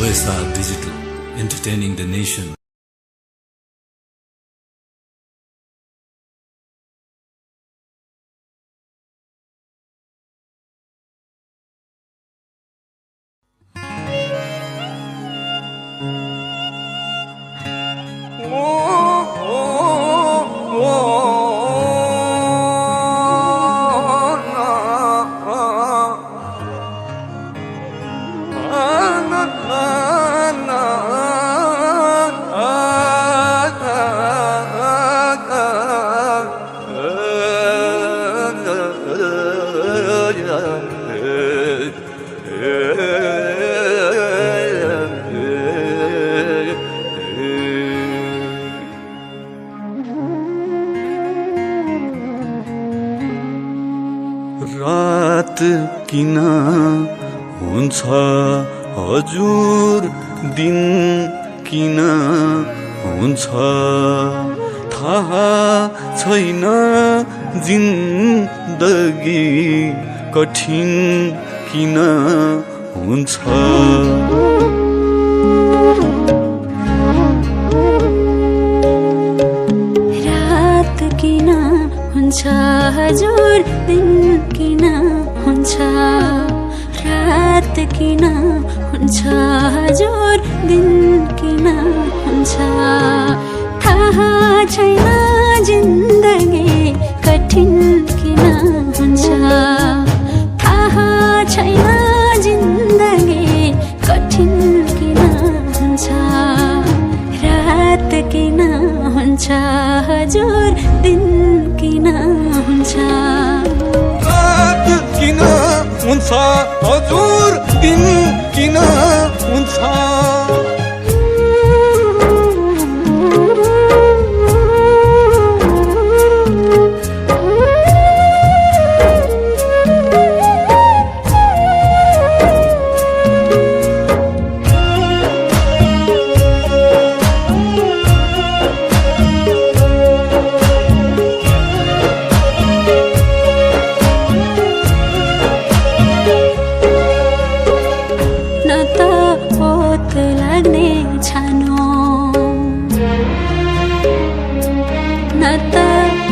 OSR Digital, entertaining the nation. रात किन हुन्छ हजुर, दिन किन हुन्छ थाहा छैन, जिन्दगी कठिन किन हुन्छ। रात किन हुन्छ हजुर, दिन किन हुन्छ, रात किन हुन्छ हजुर, दिन किन हुन्छ थाहा छैन, जिन्दगी कठिन किन हुन्छ, थाहा छैन, जिन्दगी कठिन किन हुन्छ। रात किन हुन्छ हजुर, दिन किन हुन्छ। रात किन हुन्छ हजुर, दिन किन हुन्छ। न त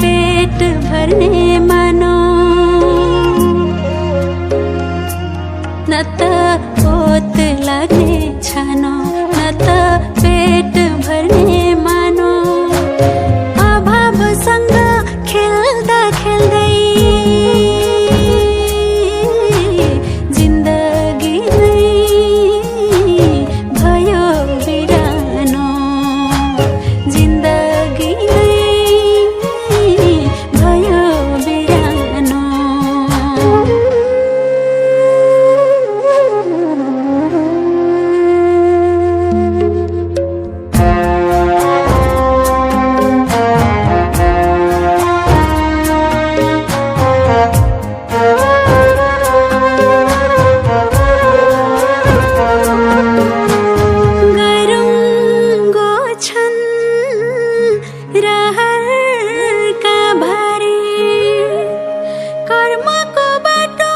पेट भर्ने मानो, न त ओत लाग्ने छानो, न त पेट भर्ने मानो। अभावसँग खेल्दा खेल्दै जिन्दगी नै भयो बिरानो, जिन्दगी नै भयो बिरानो। गरुङ्गो छन् रहरका भारी, कर्मको बाटो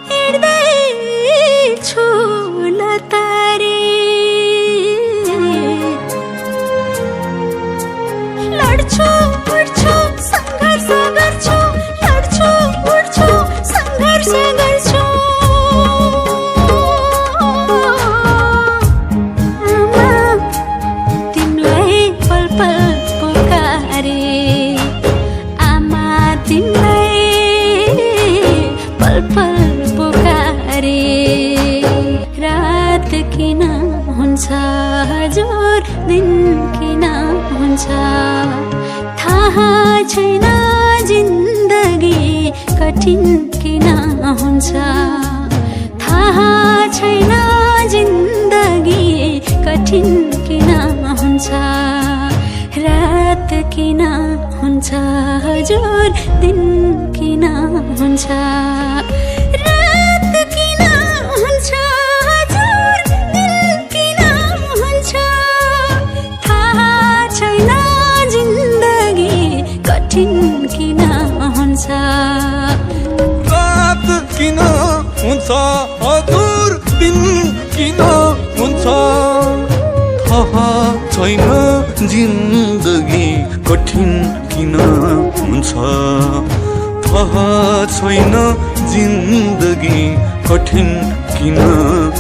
हिँड्दैछु लतारी। लड्छु उड्छु सङ्घर्ष गर्छु, लड्छु उड्छु सङ्घर्ष गर्छु। तिमीलाई पल पल पुकारे, आमा तिमीलाई पल पल पुकारे। रात किन हुन्छ हजुर, दिन किन हुन्छ थाहा छैन, जिन्दगी कठिन किन हुन्छ, थाहा छैन, जिन्दगी कठिन किन हुन्छ। रात किन हुन्छ हजुर, दिन किन हुन्छ। रात किन हुन्छ हजुर, दिन किन हुन्छ थाहा छैन, जिन्दगी कठिन किन हुन्छ। रात किन हुन्छ हजुर, दिन किन हुन्छ थाहा छैन जिन्दगी कठिन किन हुन्छ थाहा छैन जिन्दगी कठिन किन